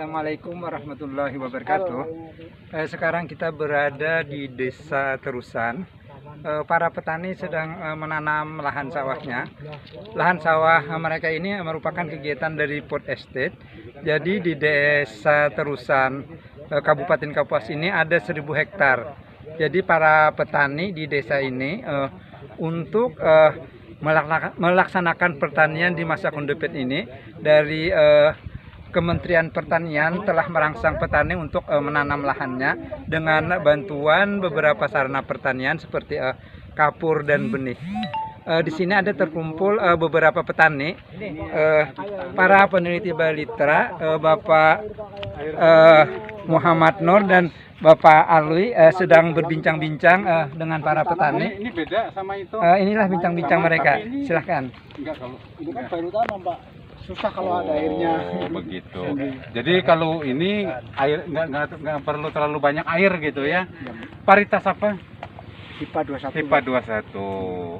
Assalamualaikum warahmatullahi wabarakatuh. Sekarang kita berada di Desa Terusan. Para petani sedang menanam lahan sawahnya. Lahan sawah mereka ini merupakan kegiatan dari food estate. Jadi di Desa Terusan, Kabupaten Kapuas ini ada 1000 hektar. Jadi para petani di desa ini untuk melaksanakan pertanian di masa kondepet ini dari Kementerian Pertanian telah merangsang petani untuk menanam lahannya dengan bantuan beberapa sarana pertanian seperti kapur dan benih. Di sini ada terkumpul beberapa petani, para peneliti balitra, Bapak Muhammad Nur dan Bapak Alwi sedang berbincang-bincang dengan para petani. Ini beda sama itu. Inilah bincang-bincang mereka. Silahkan. Enggak, kalau Ini kan baru tanam, Pak. Susah kalau ada airnya. begitu. Jadi kalau ini air nggak perlu terlalu banyak air gitu ya. Varietas apa? Pipa 21. Pipa 21.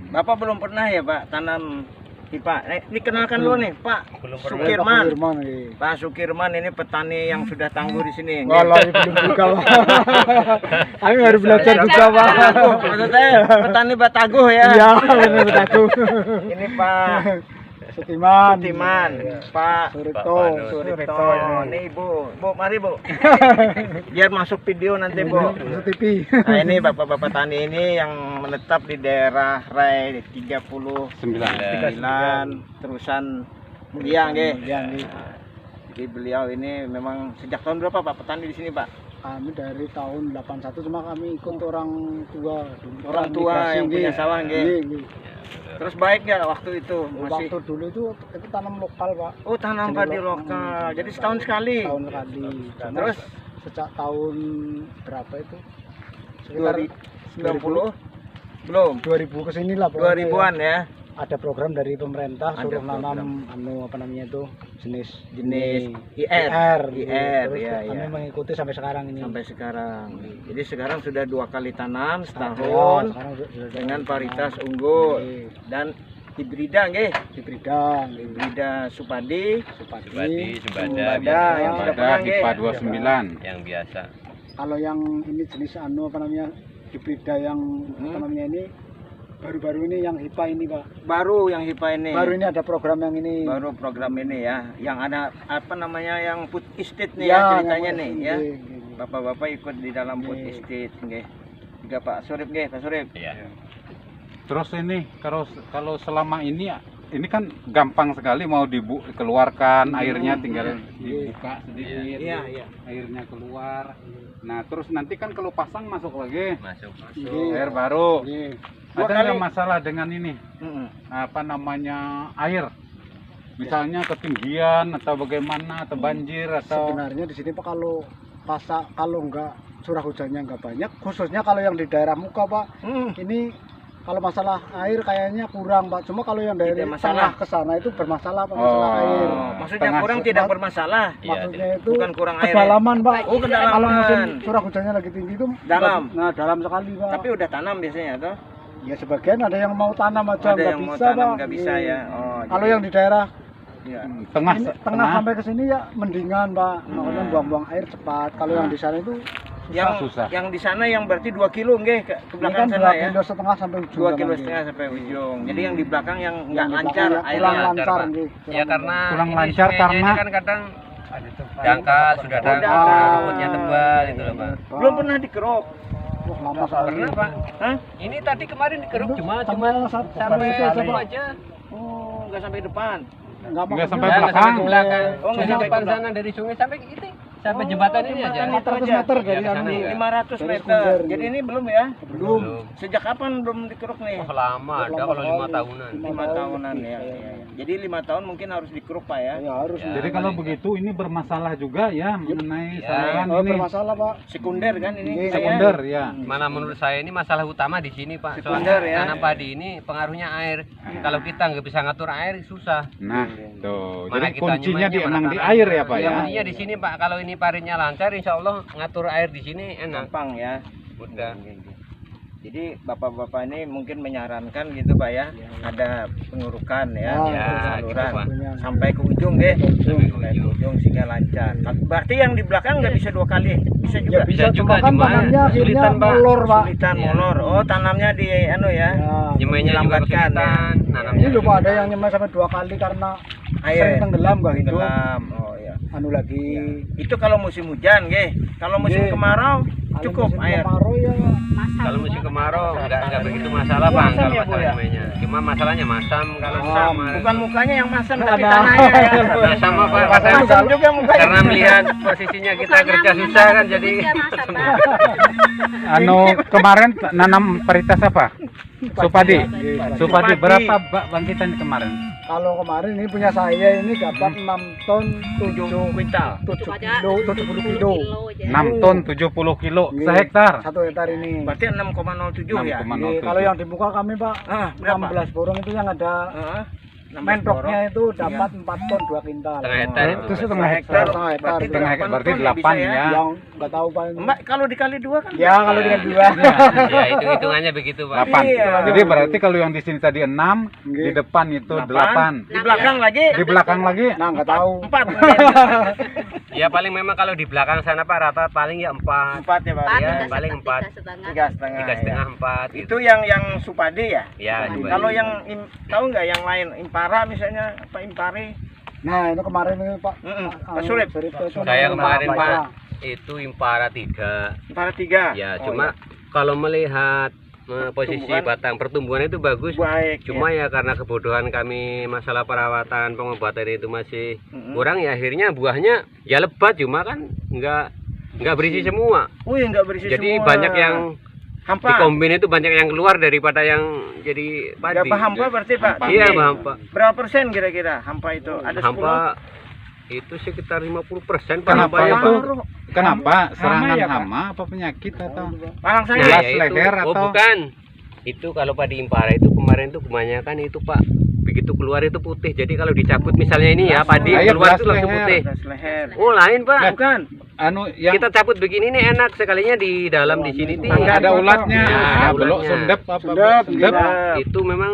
Bapak belum pernah ya Pak tanam pipa. Ini kenalkan dulu nih Pak Sukirman. Pak Sukirman ini petani yang sudah tangguh di sini. Walau belum juga, Pak. Kami baru belajar juga, Pak. Maksud saya petani Bataguh ya. Iya, benar Bataguh. Ini Pak Sutiman, Pak Surito. Nih Bu, mari Bu. Biar masuk video nanti Bu. TV. Nah ini bapak-bapak tani ini yang menetap di daerah Rai 39 Terusan Mulia nggih. Jadi beliau ini memang sejak tahun berapa Pak petani di sini Pak? Kami dari tahun 81, cuma kami ikut orang tua. Orang tua yang punya sawah nggih. Terus baik nggak waktu itu? Masih Waktu dulu itu tanam lokal, Pak. oh tanam padi lokal. Jadi setahun sekali. Tahun sekali. Cuma Terus sejak tahun berapa itu? Sekitar 2090 belum 2000 ke sini lah 2000-an ya. Ada program dari pemerintah Ada suruh nanam jenis IR, Terus ya, kami ya. mengikuti sampai sekarang ini. Sampai sekarang. Jadi sekarang sudah 2 kali tanam Ya, setahun sekarang sudah dengan tanam. varietas unggul Oke. dan hibrida nggih. Hibrida, Supadi, Sumbada, yang sudah Pada pernah nggih. Pipa 29. yang biasa. Kalau yang ini jenis hibrida yang ini baru-baru ini yang HIPA ini, Pak. Baru yang HIPA ini. Baru ini ada program yang ini. Baru program ini ya, yang ada apa namanya yang food estate nih Ya, ya ceritanya yang- nih ya. Iya. Bapak-bapak ikut di dalam food Iya. estate nggih. Juga Pak Surip nggih, Pak Surip. Iya. Terus ini kalau selama ini kan gampang sekali mau dikeluarkan airnya tinggal dibuka sedikit. Iya, iya. Airnya keluar. Nah, terus nanti kan kalau pasang masuk lagi Masuk. air baru. Iya. Ada Dua nggak kali. masalah dengan ini? Mm-mm. Apa namanya air? Misalnya ketinggian atau bagaimana atau banjir atau Sebenarnya di sini Pak kalau enggak curah hujannya enggak banyak, khususnya kalau yang di daerah muka, Pak. Ini kalau masalah air kayaknya kurang, Pak. Cuma kalau yang dari Tidak masalah. tengah ke sana itu bermasalah, Pak, masalah air. Maksudnya Tengah kurang se- tidak mat- bermasalah. Iya, Maksudnya itu bukan kurang air. kedalaman, Pak. Oh, kedalaman. Kalau musim curah hujannya lagi tinggi itu Dalam. Nah, dalam sekali, Pak. Tapi udah tanam biasanya toh? Ya sebagian ada yang mau tanam aja Ada nggak yang mau bisa, tanam Pak. nggak bisa Iya. ya. Oh, Kalau jadi- yang di daerah iya. tengah sampai ke sini ya mendingan, Pak. Makanya buang-buang air cepat. Kalau yang di sana itu susah. Yang di sana yang berarti 2 kilo nggih ke ini belakang kan sana 2 ya. kilo setengah sampai ujung. 2 kilo sama setengah dia. sampai ujung. Jadi yang di belakang yang nggak Yang di lancar belakang ya, airnya. kurang lancar, Pak. nggih. Ya karena kurang ini lancar sungainya karena- ini kan kadang dangkal, sudah dangkal, dangkal. rumputnya tebal itu loh, Pak. Belum pernah dikeruk. Wah, lama sekali. Pernah, Pak. Hah? Ini tadi kemarin dikeruk cuma sampai sampai itu aja, situ Pak. aja. Oh, nggak sampai depan. Nggak sampai Nggak belakang. sampai ke belakang. Oh, nggak Dari sampai depan ke belakang. sana dari sungai sampai itu sampai jembatan ini aja. jembatan itu 400 aja. meter dari Iya, ke sana anu. ya. 500 Dari meter. Sumber. Jadi ini belum ya? Belum. Sejak kapan belum dikeruk nih? Oh, lama ada kalau 5 tahunan. 5 tahunan ya. Jadi 5 tahun mungkin harus dikeruk Pak ya. Ya harus. Ya. Jadi kalau begitu ini bermasalah juga ya mengenai Ya. saluran Oh, ini bermasalah, Pak. Sekunder kan ini. Iya, sekunder ya. Mana menurut saya ini masalah utama di sini Pak. Sekunder, Soalnya ya. tanam padi ini pengaruhnya air. Kalau kita nggak bisa ngatur air susah. Nah, tuh. Mana Jadi kita kuncinya nyemainya, di mana emang di tanam. air ya, Pak Ya, ya. kuncinya di sini Pak. Kalau ini paritnya lancar, insya Allah ngatur air di sini enak. Gampang ya. Mudah. Jadi bapak-bapak ini mungkin menyarankan gitu Pak ya, ada pengurukan ya, saluran sampai ke ujung deh, sampai ke ujung sehingga lancar. Berarti yang di belakang nggak bisa 2 kali, bisa juga. Ya bisa, cuma juga, kan cuma tanamnya akhirnya kesulitan, Pak. molor Pak. Kesulitan molor. Oh tanamnya di anu ya, Nyemainya juga melambatkan ya. kesulitan, Ini nanamnya loh Pak, juga. ada yang nyemai sampai 2 kali karena Air sering tenggelam Pak itu. tenggelam. Oh ya. Anu lagi. Itu kalau musim hujan, Kalau musim Nggih. kemarau Kalau cukup musim air. kemarau ya Kalau musim kemarau nggak begitu masalah Bang, Masam kalau ya, Bu, masalah ya? nyemainya. Cuma masalahnya masam kalau Masam, sama. bukan mukanya yang masam tapi Ada. tanahnya ya. Nah, sama Pak, Masam masam Masam juga mukanya. karena melihat posisinya kita kerja susah kan jadi Anu kemarin nanam varietas apa? Supadi. Supadi Supadi. berapa bangkitan kemarin? kalau kemarin ini punya saya ini dapat 6 ton 7 kuintal. 70 kilo. 6 ton 70 kilo Nggih. sehektar. 1 hektar ini. Berarti 6,07 ya. 6,07. Nggih, kalau yang di muka kami Pak, Berapa? 16 borong itu yang ada Heeh. 16 mentroknya itu dapat 4 ton 2 kintal. setengah hektar itu. Itu setengah hektar. Setengah hektar. Setengah hektar berarti 8 8 bisa ya. Yang nggak tahu Pak ini. Mbak kalau dikali 2 kan? Ya kalau dengan 2. Ya itu hitungannya begitu Pak. 8. Iya. Jadi berarti kalau yang di sini tadi 6, di Nggih. depan itu 8. Di belakang lagi Di belakang lagi Nah nggak tahu. 4. Ya paling memang kalau di belakang sana Pak rata paling ya 4. 4 ya Pak. Ya paling 4. 3,5. 3,5 4 gitu. Itu yang supadi ya? Ya, juga. Kalau yang tahu nggak yang lain impara misalnya apa impari? Nah itu kemarin ini Pak. Pak Surip. itu Saya kemarin Pak. Pak itu impara 3. Impara 3. Ya, Oh, cuma kalau melihat posisi Pertumbuhan. batang pertumbuhan itu bagus. baik. Cuma ya karena kebodohan kami masalah perawatan pengobatan itu masih Mm-mm. kurang ya akhirnya buahnya ya lebat cuma kan nggak berisi semua. Oh ya nggak berisi Jadi semua. banyak yang hampa. dikombin itu banyak yang keluar daripada yang jadi padi. Berapa hampa berarti Pak? Iya, Oke. hampa. Berapa persen kira-kira hampa itu? Ada 10? Hampa itu sekitar 50% Pak Kenapa hampanya, itu? Pak. Kenapa? Serangan ya, Pak? hama apa penyakit atau? Palang saya. Gelas ya itu. leher Oh atau? bukan. Itu kalau padi impara itu kemarin tuh kebanyakan itu Pak begitu keluar itu putih. Jadi kalau dicabut misalnya ini ya padi Ayo, keluar gelas itu langsung leher. putih. Beras leher. Oh lain Pak. Bukan. Anu yang Kita cabut begini nih enak sekalinya di dalam di sini nih. nggak ada ulatnya, Ya, ada belok ulatnya. sundep apa? Sundep, Sundep. gila. Itu memang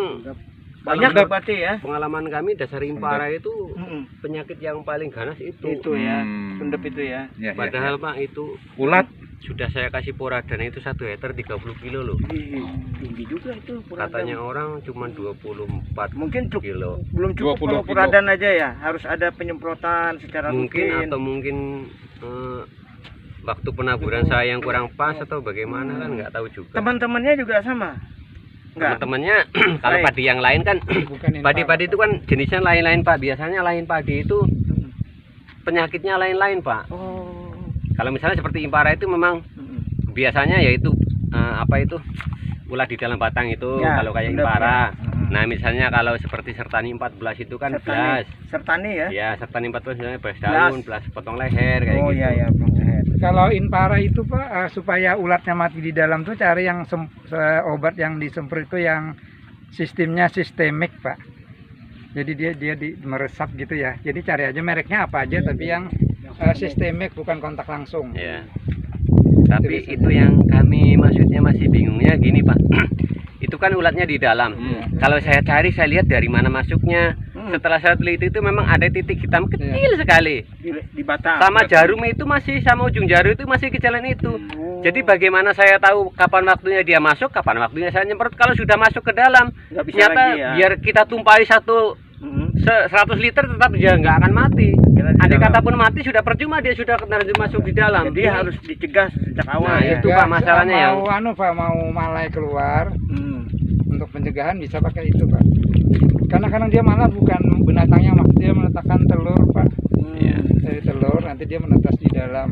Banyak Sundep. berarti ya. pengalaman kami dasar impara itu Mm-mm. penyakit yang paling ganas itu. Itu ya. Hmm. Sundep itu ya. Ya, ya, Padahal ya. Pak itu Ulat sudah saya kasih poradan itu 1 hektar 30 kilo loh. Tinggi juga itu. Katanya orang cuma 24 mungkin cukup. kilo. Belum cukup 20 kalau kilo. puradan aja ya. Harus ada penyemprotan secara Mungkin rutin. atau mungkin waktu penaburan saya yang kurang pas atau bagaimana kan nggak tahu juga. Teman-temannya juga sama. Enggak. Teman-temannya kalau Baik. padi yang lain kan Bukan impara. padi-padi itu kan jenisnya lain-lain Pak. Biasanya lain padi itu penyakitnya lain-lain Pak. Oh. Kalau misalnya seperti impara itu memang biasanya yaitu apa itu ulat di dalam batang itu Ya, kalau kayak sundep, impara. ya. Nah misalnya kalau seperti sertani 14 itu kan belas. Sertani ya. Ya sertani 14 misalnya belas daun, belas potong leher kayak Oh gitu. iya ya, Bang Seher. Kalau impara itu Pak, supaya ulatnya mati di dalam tuh cari yang obat yang disemprot itu yang sistemnya sistemik Pak. Jadi dia meresap gitu ya. Jadi cari aja mereknya apa aja tapi yang sistemik bukan kontak langsung. Ya. Tapi itu yang kami maksudnya masih bingungnya gini Pak. Itu kan ulatnya di dalam. Kalau saya cari saya lihat dari mana masuknya. Setelah saya teliti itu memang ada titik hitam kecil sekali. Di batang. Sama jarum itu masih sama ujung jarum itu masih ke jalan itu. Jadi bagaimana saya tahu kapan waktunya dia masuk, kapan waktunya saya nyemprot kalau sudah masuk ke dalam. Nggak bisa Ternyata lagi ya. biar kita tumpahi 100 liter tetap dia nggak akan mati. Kira di Andai dalam. kata pun mati sudah percuma dia sudah masuk di dalam. Jadi harus dicegah sejak awal Nah, ya. itu Pak masalahnya yang mau Pak mau malai keluar Hmm. untuk pencegahan bisa pakai itu Pak. Karena kadang dia malah bukan binatangnya, maksud dia meletakkan telur Pak. Iya. Dari telur nanti dia menetas di dalam.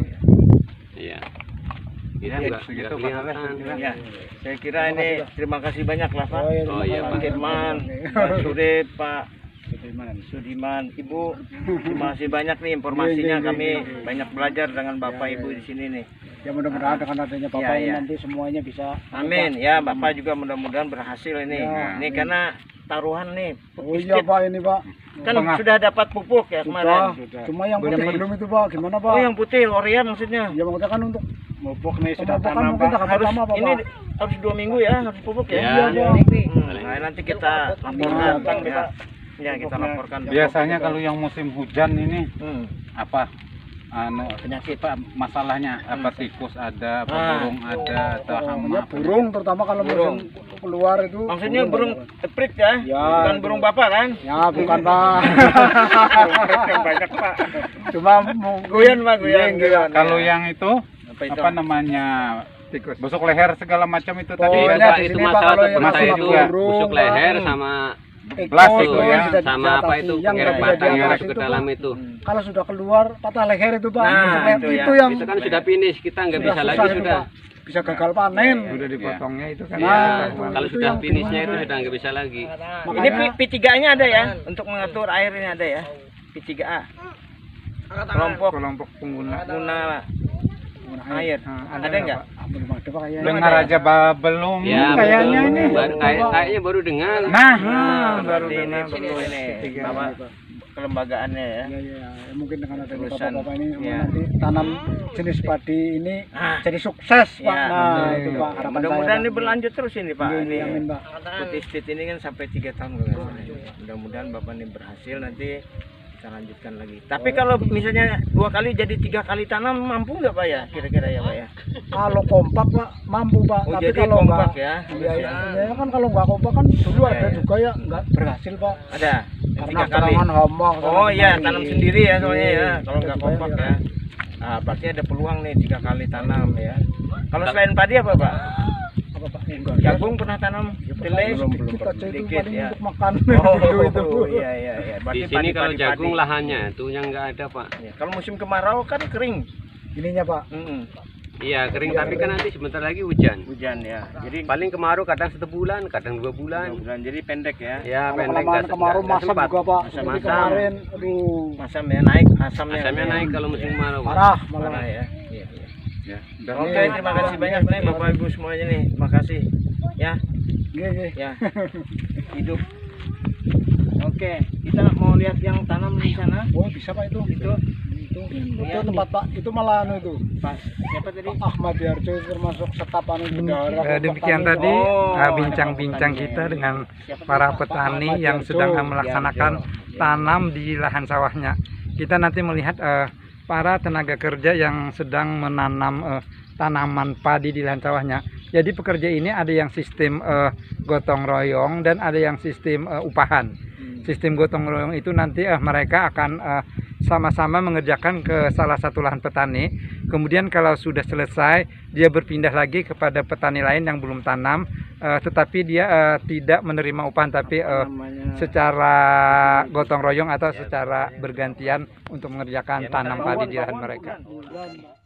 Iya. Ya, Itu nggak segitu, Pak. kelihatan. Ya, saya kira ini terima kasih banyak lah Pak. Oh, iya, Oh, iya, Pak Pak. Firman, Pak Surip, Pak Sudiman, Ibu. Terima kasih banyak nih informasinya. Kami banyak belajar dengan Bapak Ibu di sini nih. Ya mudah-mudahan dengan adanya Bapak Ya, ini ya. nanti semuanya bisa. Amin ya, Bapak juga mudah-mudahan berhasil ini. Ya, Ini karena taruhan nih. Oh iya Pak ini Pak. Kan sudah dapat pupuk ya kemarin. Cuma yang putih belum itu Pak. Gimana Pak? Oh yang putih Oria maksudnya. Ya maksudnya kan untuk Mupuk nih sudah Pemupukan tanam mungkin Pak. tahap Harus pertama, Pak. Ini harus 2 minggu ya, harus pupuk ya. Ya, Iya, Nah, nanti kita laporkan ya. Ya, kita laporkan. Biasanya kalau yang musim hujan ini Hmm. apa Penyakit. apa masalahnya, apa tikus ada, apa Ah. burung ada, atau hama Ya, apa? burung terutama kalau Burung. musim keluar itu. Maksudnya burung eprit ya? Ya. Bukan burung bapak kan? Ya, bukan Pak. Yang banyak Pak. Cuma mungkin Guyon Pak, guyon. Kalau yang itu Apa itu? apa namanya Tikus. busuk leher segala macam itu Oh, tadi ya, ada di itu sini, Pak, masalah kalau yang teman saya masih itu burung, busuk leher sama Blas itu ekor ya, bisa sama apa diatasi. itu yang nggak bisa batang yang diatasi masuk ke itu, dalam Pak. itu. Kalau sudah keluar patah leher itu Pak. Nah, Busuk leher itu ya. itu yang Itu kan sudah finish, kita nggak sudah bisa susah lagi itu, sudah. Pak. Bisa gagal panen. Udah dipotongnya itu kan. Nah, Kalau itu sudah yang finishnya bingung. itu sudah nggak bisa lagi. Ini Makanya P3A-nya ada ya? Untuk mengatur air ini ada ya? P3A. Kelompok kelompok pengguna. guna air. Nah, Ada nggak? belum ada Pak kayaknya. dengar aja belum Ya, kayaknya betul. ini. Kayaknya baru dengar. Nah, Baru baru ini dengar, perlu baru ini tiga apa ini, Pak. kelembagaannya ya. Ya, mungkin dengan adanya Terusan, bapak-bapak ini ya. nanti tanam jenis padi ini Ah. jadi sukses Pak. Ya, Nah, betul. itu Pak harapan Mudah-mudahan saya. ini Pak. berlanjut terus ini Pak. Iya, Ini amin, Pak. Putih Stit ini kan sampai 3 tahun kalau nggak salah ini. Mudah-mudahan Bapak ini berhasil nanti kita lanjutkan lagi. Tapi kalau misalnya 2 kali jadi 3 kali tanam mampu nggak Pak ya? Kira-kira ya Pak ya? Kalau kompak Pak mampu Pak. Oh, Tapi jadi kalau kompak enggak, ya? Iya, Ya. ya kan kalau nggak kompak kan dulu Iya, ada iya. juga ya nggak berhasil Pak. Ada. Yang Karena 3 kali. serangan hama. Oh iya, kemari. tanam sendiri ya soalnya ya. Kalau Iya, nggak juga kompak ya. ya. Nah, berarti ada peluang nih 3 kali tanam ya. Kalau selain padi apa Pak? Apa Pak? Enggak. Jagung pernah tanam? Tele? Sedikit aja itu Sedikit paling ya. untuk makan. Oh, itu. iya iya iya. Di Berarti sini kalau padi-padi. jagung lahannya itu yang nggak ada Pak. Ya, kalau musim kemarau kan kering. Ininya Pak. Iya kering tapi kan nanti sebentar lagi hujan. Hujan ya. Jadi Paling kemarau kadang 1 bulan, kadang 2 bulan. bulan jadi pendek ya. Ya Kalau pendek kelamaan nggak- kemarau nggak masam sempat. juga Pak. Masam, Seperti masam. kemarin, aduh Masam ya naik, asamnya. Asamnya naik kalau musim kemarau. Pak. parah Parah malah. ya. Iya, iya. Ya, udah. Oke, terima kasih banyak nih Bapak Ibu semuanya nih. Terima kasih. Ya, Gini. ya. Hidup. Oke, kita mau lihat yang tanam di sana. Oh bisa Pak itu. Itu Ya. tempat Pak. Itu malah anu itu. Pak, siapa tadi? Pak Ahmad Yarjo itu termasuk staf anu bendahara. Demikian petani. tadi Oh, bincang-bincang ada kita petani. dengan Siapa para tadi? petani Ahmad yang Yarjo. sedang melaksanakan Yarjo. tanam di lahan sawahnya. Kita nanti melihat para tenaga kerja yang sedang menanam tanaman padi di lahan sawahnya. Jadi pekerja ini ada yang sistem gotong royong dan ada yang sistem upahan. Sistem gotong royong itu nanti mereka akan sama-sama mengerjakan ke salah satu lahan petani. Kemudian kalau sudah selesai, dia berpindah lagi kepada petani lain yang belum tanam, tetapi dia tidak menerima upahan, tapi Namanya secara gotong royong atau secara bergantian untuk mengerjakan tanam padi di lahan mereka. Bulan, Pak.